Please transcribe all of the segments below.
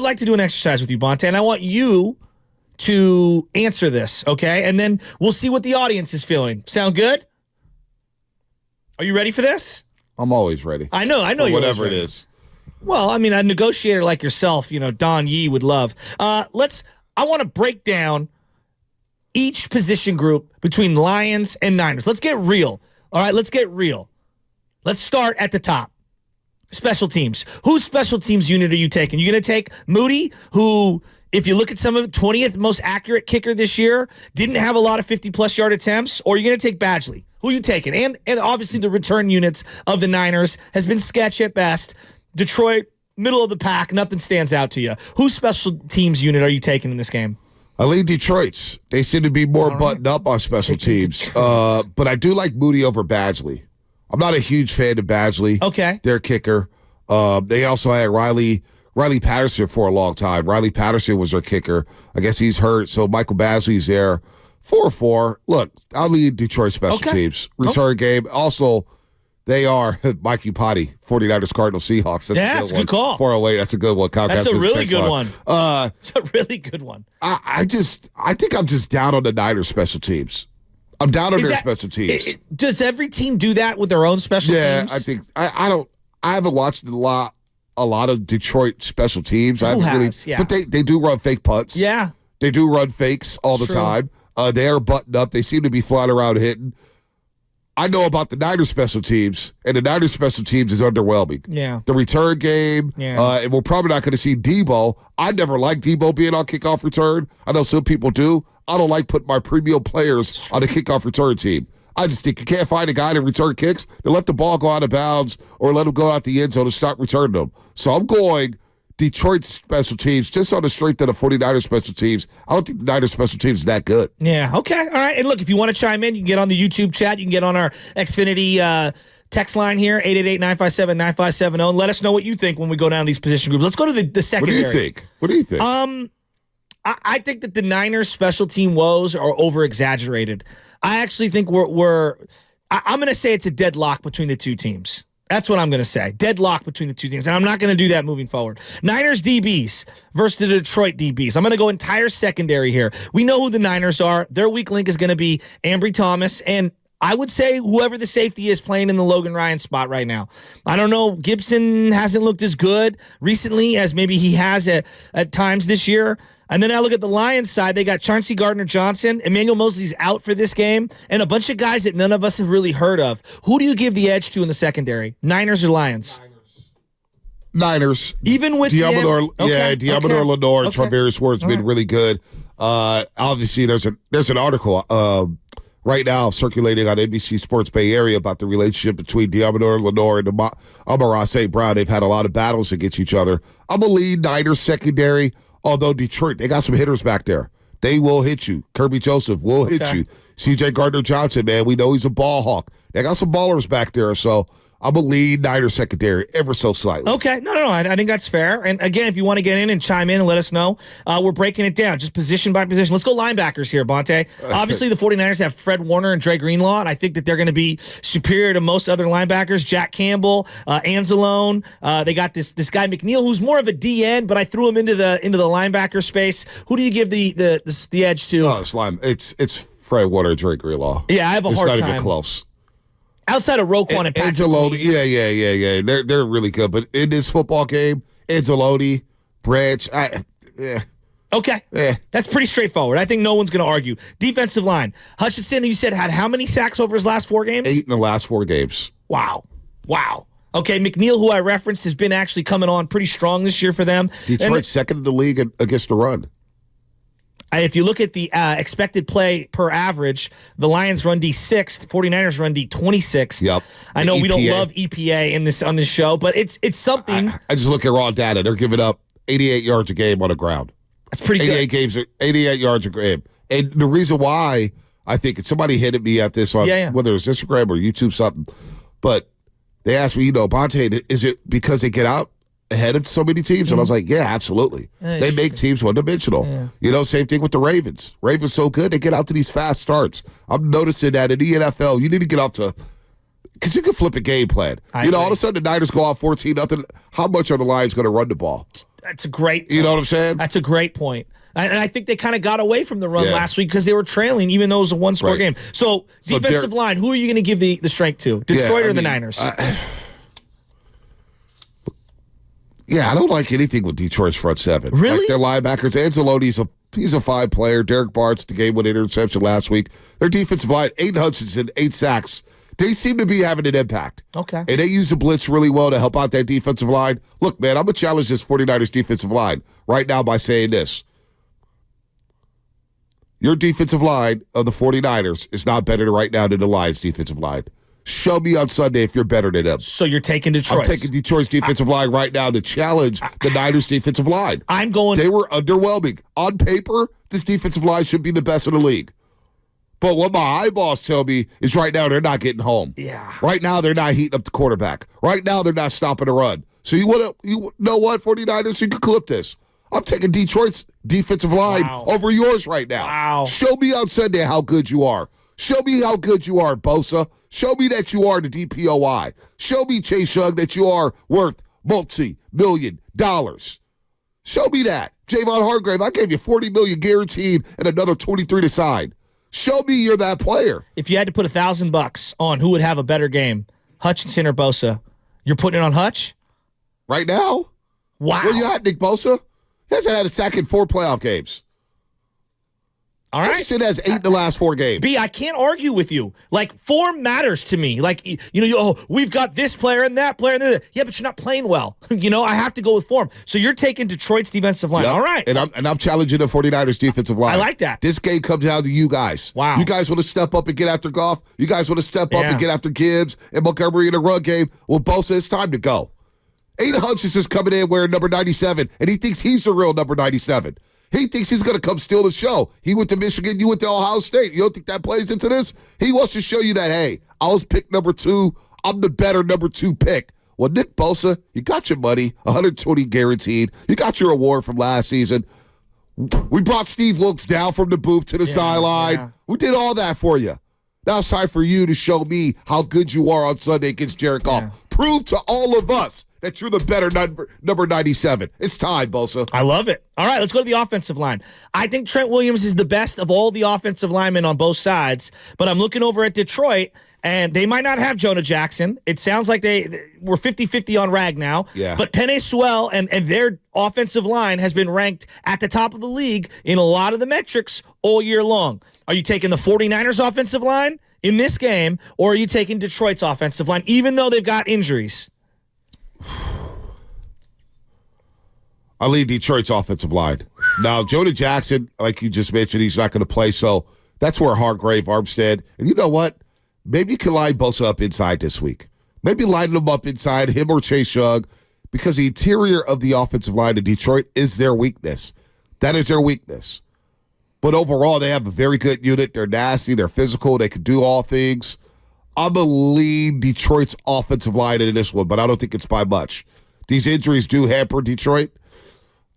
I'd like to do an exercise with you, Bonta, and I want you to answer this, okay? And then we'll see what the audience is feeling. Sound good? Are you ready for this? I'm always ready. I know you're whatever always ready. it is. Well, I mean, a negotiator like yourself, Don Yee would love. I want to break down each position group between Lions and Niners. Let's get real. All right, let's get real. Let's start at the top. Special teams. Whose special teams unit are you taking? You're going to take Moody, who, if you look at some of the 20th most accurate kicker this year, didn't have a lot of 50-plus yard attempts, or you're going to take Badgley? Who are you taking? And obviously the return units of the Niners has been sketch at best. Detroit, middle of the pack, nothing stands out to you. Whose special teams unit are you taking in this game? I lean Detroit's. They seem to be more buttoned up on special teams. But I do like Moody over Badgley. I'm not a huge fan of Badgley. Okay. Their kicker. They also had Riley Patterson for a long time. Riley Patterson was their kicker. I guess he's hurt, so Michael Badgley's there. 4-4. Look, I'll lead Detroit special teams. Return game. Also, they are Mike Upati, 49ers, Cardinals, Seahawks. That's a good call. 408. That's a good one. That's a really good one. It's a really good one. I think I'm just down on the Niners special teams. I'm down on their special teams. Does every team do that with their own special teams? Yeah, I think I haven't watched a lot of Detroit special teams. But they do run fake punts. Yeah. They do run fakes all the time. They are buttoned up. They seem to be flying around hitting. I know about the Niners special teams, and the Niners special teams is underwhelming. Yeah. The return game, and we're probably not going to see Debo. I never liked Debo being on kickoff return. I know some people do. I don't like putting my premium players on a kickoff return team. I just think you can't find a guy to return kicks, then let the ball go out of bounds or let him go out the end zone and stop returning them. So I'm going Detroit special teams just on the strength of the 49ers special teams. I don't think the Niners special teams is that good. Yeah, okay. All right. And look, if you want to chime in, you can get on the YouTube chat. You can get on our Xfinity text line here, 888-957-9570. And let us know what you think when we go down these position groups. Let's go to the secondary. What do you think? I think that the Niners special team woes are over-exaggerated. I actually think I'm going to say it's a deadlock between the two teams. That's what I'm going to say. Deadlock between the two teams. And I'm not going to do that moving forward. Niners DBs versus the Detroit DBs. I'm going to go entire secondary here. We know who the Niners are. Their weak link is going to be Ambry Thomas, and I would say whoever the safety is playing in the Logan Ryan spot right now. I don't know. Gibson hasn't looked as good recently as maybe he has at times this year. And then I look at the Lions side. They got Chauncey Gardner-Johnson. Emmanuel Mosley's out for this game. And a bunch of guys that none of us have really heard of. Who do you give the edge to in the secondary? Niners or Lions? Niners. Even with Deommodore Lenoir and Travarius Ward's been really good. Obviously, there's an article right now circulating on NBC Sports Bay Area about the relationship between Deommodore Lenoir and Amon-Ra St. Brown. They've had a lot of battles against each other. I'm going to lead Niners secondary. Although Detroit, they got some hitters back there. They will hit you. Kirby Joseph will hit you. C.J. Gardner-Johnson, man, we know he's a ball hawk. They got some ballers back there, so I'm going to lead Niners secondary ever so slightly. Okay. No. I think that's fair. And again, if you want to get in and chime in and let us know, we're breaking it down just position by position. Let's go linebackers here, Bonta. Obviously, the 49ers have Fred Warner and Dre Greenlaw, and I think that they're going to be superior to most other linebackers. Jack Campbell, Anzalone. They got this guy McNeil, who's more of a DN, but I threw him into the linebacker space. Who do you give the edge to? Oh, it's Fred Warner and Dre Greenlaw. Yeah, I have a hard time. It's not even close. Outside of Roquan and Patrick. Anzalone, yeah. They're really good. But in this football game, Anzalone, Branch, Okay. That's pretty straightforward. I think no one's going to argue. Defensive line. Hutchinson, you said, had how many sacks over his last 4 games? 8 in the last 4 games. Wow. Okay, McNeil, who I referenced, has been actually coming on pretty strong this year for them. Detroit's second in the league against the run. If you look at the expected play per average, the Lions run D 6th, 49ers run D 26th. Yep. I know we don't love EPA on this show, but it's something. I just look at raw data. They're giving up 88 yards a game on the ground. That's pretty good. 88 yards a game. And the reason why, I think somebody hit me at this on whether it's Instagram or YouTube something, but they asked me, Bonta, is it because they get out ahead of so many teams? And I was like, yeah, absolutely. They make teams one-dimensional. Same thing with the Ravens. Ravens so good, they get out to these fast starts. I'm noticing that in the NFL, you need to get out to because you can flip a game plan. All of a sudden the Niners go out 14-0. How much are the Lions going to run the ball? That's a great point. You know what I'm saying? That's a great point. And I think they kind of got away from the run last week because they were trailing, even though it was a one-score game. So defensive line, who are you going to give the strength to? Detroit or the Niners? I don't like anything with Detroit's front seven. Really? Like their linebackers. Anzalone's he's a fine player. Derek Bart's the game with interception last week. Their defensive line, Aiden Hutchinson, 8 sacks. They seem to be having an impact. Okay. And they use the blitz really well to help out that defensive line. Look, man, I'm going to challenge this 49ers defensive line right now by saying this. Your defensive line of the 49ers is not better right now than the Lions defensive line. Show me on Sunday if you're better than them. So you're taking Detroit. I'm taking Detroit's defensive line right now to challenge the Niners defensive line. They were underwhelming. On paper, this defensive line should be the best in the league. But what my eyeballs tell me is right now they're not getting home. Yeah. Right now they're not heating up the quarterback. Right now they're not stopping the run. So you know what, 49ers, you can clip this. I'm taking Detroit's defensive line over yours right now. Wow. Show me on Sunday how good you are. Show me how good you are, Bosa. Show me that you are the DPOI. Show me, Chase Young, that you are worth multi-million dollars. Show me that. Javon Hargrave, I gave you $40 million guaranteed and another 23 to sign. Show me you're that player. If you had to put $1,000 on who would have a better game, Hutchinson or Bosa, you're putting it on Hutch? Right now? Wow. Where you at, Nick Bosa? He hasn't had a sack in 4 playoff games. All right. Hutchinson has 8 in the last 4 games. B, I can't argue with you. Like, form matters to me. Like, we've got this player and that player. Yeah, but you're not playing well. I have to go with form. So you're taking Detroit's defensive line. Yep. All right. And I'm challenging the 49ers defensive line. I like that. This game comes down to you guys. Wow. You guys want to step up and get after Goff? You guys want to step up and get after Gibbs and Montgomery in the run game? Well, Bosa, it's time to go. Aiden Hutchinson's coming in wearing number 97, and he thinks he's the real number 97. He thinks he's going to come steal the show. He went to Michigan, you went to Ohio State. You don't think that plays into this? He wants to show you that, hey, I was picked number 2. I'm the better number 2 pick. Well, Nick Bosa, you got your money, 120 guaranteed. You got your award from last season. We brought Steve Wilkes down from the booth to the sideline. Yeah. We did all that for you. Now it's time for you to show me how good you are on Sunday against Jared Goff. Yeah. Prove to all of us that you're the better number 97. It's time, Bosa. I love it. All right, let's go to the offensive line. I think Trent Williams is the best of all the offensive linemen on both sides, but I'm looking over at Detroit, and they might not have Jonah Jackson. It sounds like they were 50-50 on Rag now. Yeah. But Penei Sewell and their offensive line has been ranked at the top of the league in a lot of the metrics all year long. Are you taking the 49ers offensive line in this game, or are you taking Detroit's offensive line, even though they've got injuries? I lead Detroit's offensive line. Now, Jonah Jackson, like you just mentioned, he's not going to play, so that's where Hargrave, Armstead, and you know what? Maybe you can line Bosa up inside this week. Maybe line them up inside, him or Chase Young, because the interior of the offensive line of Detroit is their weakness. That is their weakness. But overall, they have a very good unit. They're nasty. They're physical. They can do all things. I'm going to lead Detroit's offensive line in this one, but I don't think it's by much. These injuries do hamper Detroit.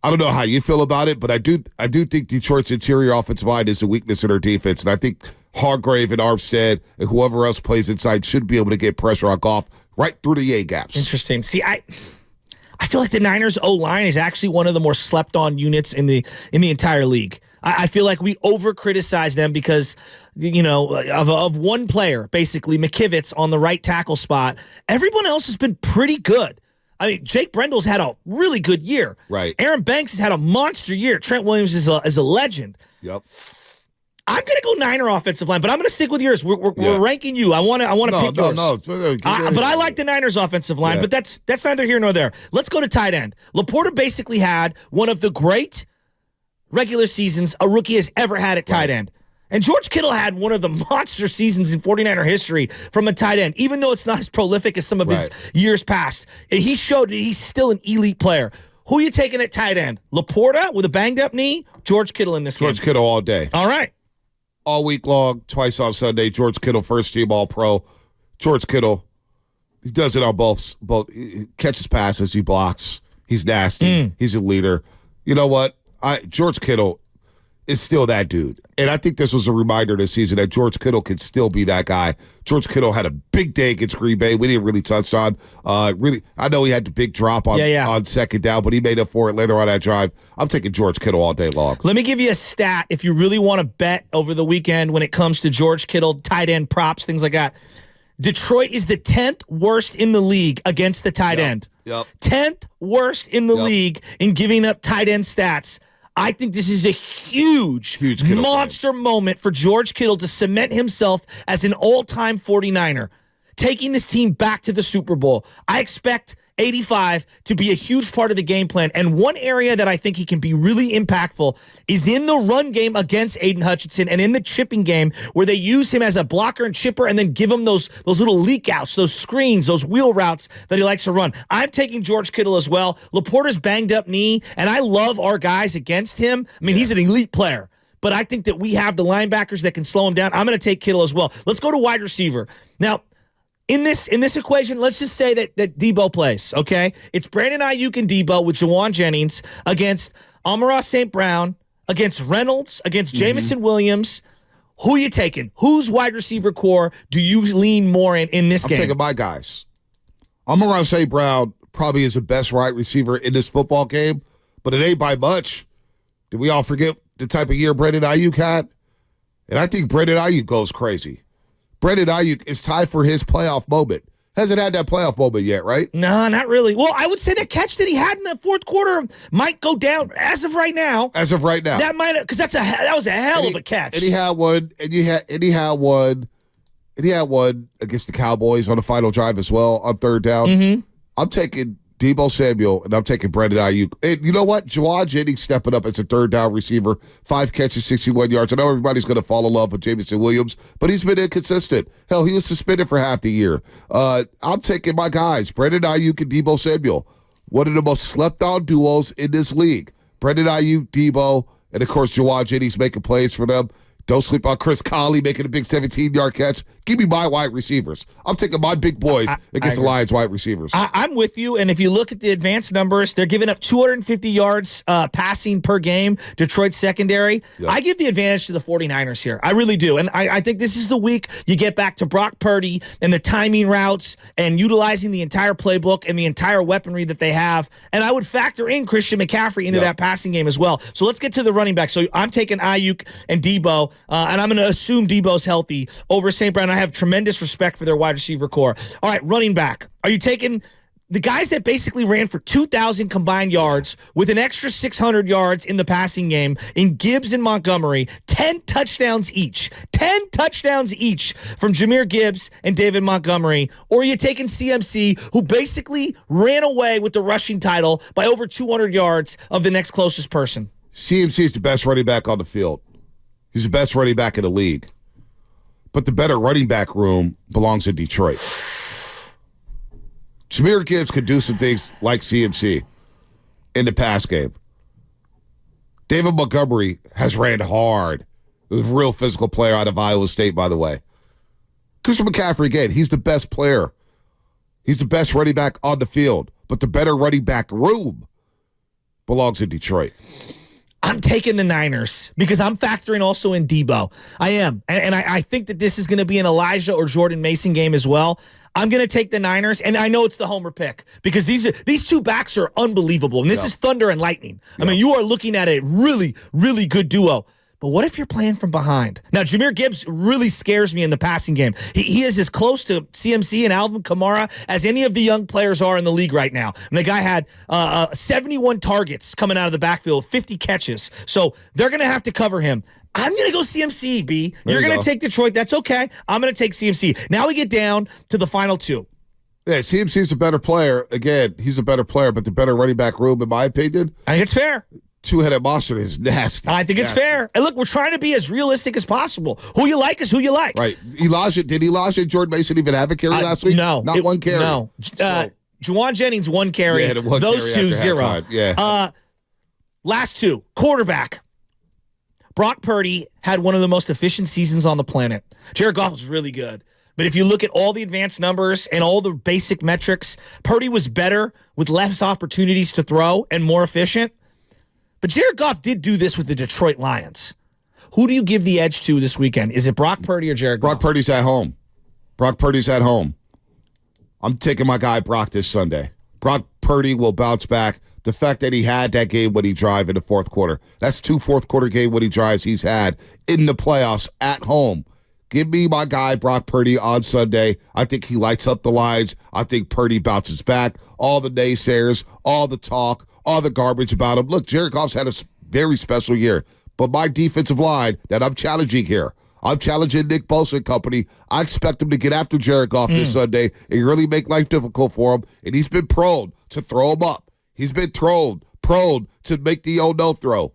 I don't know how you feel about it, but I do think Detroit's interior offensive line is a weakness in their defense, and I think Hargrave and Armstead and whoever else plays inside should be able to get pressure on Goff right through the A-gaps. Interesting. See, I feel like the Niners O-line is actually one of the more slept-on units in the entire league. I feel like we over-criticize them because, of one player, basically, McKivitz on the right tackle spot. Everyone else has been pretty good. I mean, Jake Brendel's had a really good year. Right. Aaron Banks has had a monster year. Trent Williams is a legend. Yep. I'm going to go Niner offensive line, but I'm going to stick with yours. We're ranking you. I want to pick yours. No. But I like the Niners offensive line, but that's neither here nor there. Let's go to tight end. Laporta basically had one of the great regular seasons a rookie has ever had at tight end. And George Kittle had one of the monster seasons in 49er history from a tight end, even though it's not as prolific as some of his years past. He showed that he's still an elite player. Who are you taking at tight end? Laporta with a banged-up knee? George Kittle in this game? George Kittle all day. All right. All week long, twice on Sunday. George Kittle, first-team All-Pro. George Kittle, he does it on both. He catches passes, he blocks. He's nasty. He's a leader. You know what? George Kittle, is still that dude. And I think this was a reminder this season that George Kittle can still be that guy. George Kittle had a big day against Green Bay. We didn't really touch on. I know he had the big drop on second down, but he made up for it later on that drive. I'm taking George Kittle all day long. Let me give you a stat if you really want to bet over the weekend when it comes to George Kittle, tight end props, things like that. Detroit is the 10th worst in the league against the tight end. 10th worst in the league in giving up tight end stats. I think this is a huge monster moment for George Kittle to cement himself as an all-time 49er, taking this team back to the Super Bowl. I expect 85 to be a huge part of the game plan. And one area that I think he can be really impactful is in the run game against Aiden Hutchinson and in the chipping game where they use him as a blocker and chipper and then give him those little leak outs, those screens, those wheel routes that he likes to run. I'm taking George Kittle as well. Laporta's banged up knee, and I love our guys against him. I mean, he's an elite player. But I think that we have the linebackers that can slow him down. I'm going to take Kittle as well. Let's go to wide receiver. Now, in this equation, let's just say that Debo plays, okay? It's Brandon Ayuk and Debo with Juwan Jennings against Amon-Ra St. Brown, against Reynolds, against Jameson Williams. Who are you taking? Whose wide receiver core do you lean more in this game? I'm taking my guys. Amon-Ra St. Brown probably is the best wide receiver in this football game, but it ain't by much. Did we all forget the type of year Brandon Ayuk had? And I think Brandon Ayuk goes crazy. Brandon Ayuk is tied for his playoff moment. Hasn't had that playoff moment yet, right? No, not really. Well, I would say the catch that he had in the fourth quarter might go down as of right now. As of right now, that might because that was a hell of a catch. And he had one, and he had one against the Cowboys on the final drive as well on third down. I'm taking Deebo Samuel, and I'm taking Brandon Ayuk. And you know what? Juwan Jennings stepping up as a third down receiver, 5 catches, 61 yards. I know everybody's going to fall in love with Jameson Williams, but he's been inconsistent. Hell, he was suspended for half the year. I'm taking my guys, Brandon Ayuk and Deebo Samuel, one of the most slept-on duos in this league. Brandon Ayuk, Deebo, and of course, Juwan Jennings making plays for them. Don't sleep on Chris Conley making a big 17-yard catch. Give me my wide receivers. I'm taking my big boys against the Lions wide receivers. I'm with you, and if you look at the advanced numbers, they're giving up 250 yards passing per game, Detroit's secondary. Yep. I give the advantage to the 49ers here. I really do, and I think this is the week you get back to Brock Purdy and the timing routes and utilizing the entire playbook and the entire weaponry that they have, and I would factor in Christian McCaffrey into that passing game as well. So let's get to the running back. So I'm taking Ayuk and Deebo, and I'm going to assume Debo's healthy over St. Brown. I have tremendous respect for their wide receiver core. All right, running back. Are you taking the guys that basically ran for 2,000 combined yards with an extra 600 yards in the passing game in Gibbs and Montgomery, 10 touchdowns each. 10 touchdowns each from Jahmyr Gibbs and David Montgomery. Or are you taking CMC, who basically ran away with the rushing title by over 200 yards of the next closest person? CMC is the best running back on the field. He's the best running back in the league. But the better running back room belongs in Detroit. Jahmyr Gibbs could do some things like CMC in the pass game. David Montgomery has ran hard. He was a real physical player out of Iowa State, by the way. Christian McCaffrey, again, he's the best player. He's the best running back on the field. But the better running back room belongs in Detroit. I'm taking the Niners because I'm factoring also in Debo. I am. And I think that this is going to be an Elijah or Jordan Mason game as well. I'm going to take the Niners, and I know it's the homer pick because these two backs are unbelievable, and this is thunder and lightning. I mean, you are looking at a really, really good duo. But what if you're playing from behind? Now, Jahmyr Gibbs really scares me in the passing game. He is as close to CMC and Alvin Kamara as any of the young players are in the league right now. And the guy had 71 targets coming out of the backfield, 50 catches. So they're going to have to cover him. I'm going to go CMC, B. You're going to take Detroit. That's okay. I'm going to take CMC. Now we get down to the final two. Yeah, CMC's a better player. Again, he's a better player, but the better running back room, in my opinion. I think it's fair. Two-headed monster is nasty. I think it's fair. And look, we're trying to be as realistic as possible. Who you like is who you like. Right. Did Elijah and Jordan Mason even have a carry last week? No. Not one carry. No. Juwan Jennings, 1 carry. Yeah, those two, 0. Halftime. Yeah. Last two. Quarterback. Brock Purdy had one of the most efficient seasons on the planet. Jared Goff was really good. But if you look at all the advanced numbers and all the basic metrics, Purdy was better with less opportunities to throw and more efficient. But Jared Goff did do this with the Detroit Lions. Who do you give the edge to this weekend? Is it Brock Purdy or Jared Goff? Brock Purdy's at home. Brock Purdy's at home. I'm taking my guy Brock this Sunday. Brock Purdy will bounce back. The fact that he had that game when he drive in the fourth quarter. That's 2 fourth-quarter game when he drives he's had in the playoffs at home. Give me my guy Brock Purdy on Sunday. I think he lights up the lines. I think Purdy bounces back. All the naysayers, all the talk, all the garbage about him. Look, Jared Goff's had a very special year. But my defensive line that I'm challenging here, I'm challenging Nick Bosa and company. I expect him to get after Jared Goff this Sunday and really make life difficult for him. And he's been prone to throw him up. He's been prone to make the no throw.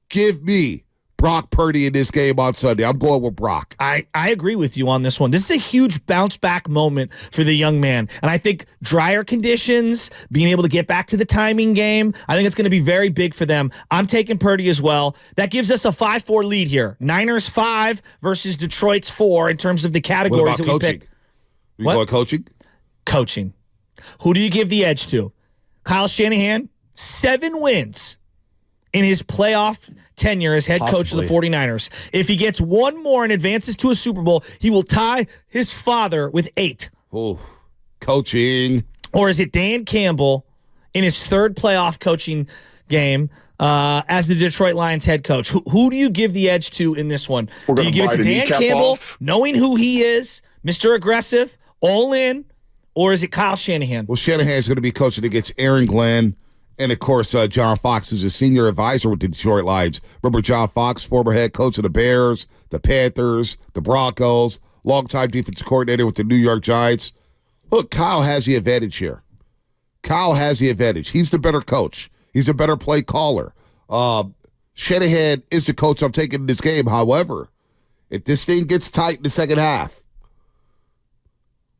Give me Brock Purdy in this game on Sunday. I'm going with Brock. I agree with you on this one. This is a huge bounce-back moment for the young man. And I think drier conditions, being able to get back to the timing game, I think it's going to be very big for them. I'm taking Purdy as well. That gives us a 5-4 lead here. Niners 5 versus Detroit's 4 in terms of the categories that we picked. You going coaching? Coaching. Who do you give the edge to? Kyle Shanahan, 7 wins in his playoff tenure as head coach of the 49ers. If he gets one more and advances to a Super Bowl, he will tie his father with 8. Oh, coaching. Or is it Dan Campbell in his 3rd playoff coaching game as the Detroit Lions head coach? Who do you give the edge to in this one? Do you give it to Dan Campbell, knowing who he is, Mr. Aggressive, all in, or is it Kyle Shanahan? Well, Shanahan's going to be coaching against Aaron Glenn. And, of course, John Fox is a senior advisor with the Detroit Lions. Remember John Fox, former head coach of the Bears, the Panthers, the Broncos, longtime defensive coordinator with the New York Giants. Look, Kyle has the advantage here. Kyle has the advantage. He's the better coach. He's a better play caller. Shanahan is the coach I'm taking in this game. However, if this thing gets tight in the second half,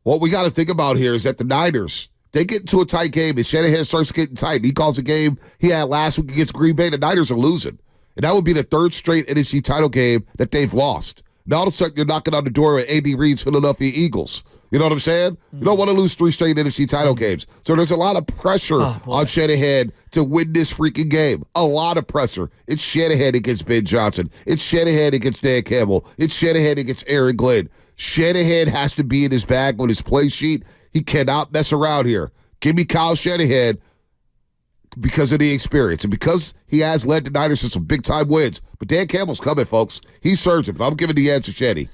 what we got to think about here is that the Niners, they get into a tight game, and Shanahan starts getting tight. He calls a game he had last week against Green Bay. The Niners are losing. And that would be the 3rd straight NFC title game that they've lost. Now all of a sudden you're knocking on the door with Andy Reid's Philadelphia Eagles. You know what I'm saying? You don't want to lose 3 straight NFC title games. So there's a lot of pressure on Shanahan to win this freaking game. A lot of pressure. It's Shanahan against Ben Johnson. It's Shanahan against Dan Campbell. It's Shanahan against Aaron Glenn. Shanahan has to be in his bag on his play sheet. He cannot mess around here. Give me Kyle Shanahan because of the experience and because he has led the Niners to some big-time wins. But Dan Campbell's coming, folks. He's surging, but I'm giving the edge to Shanny.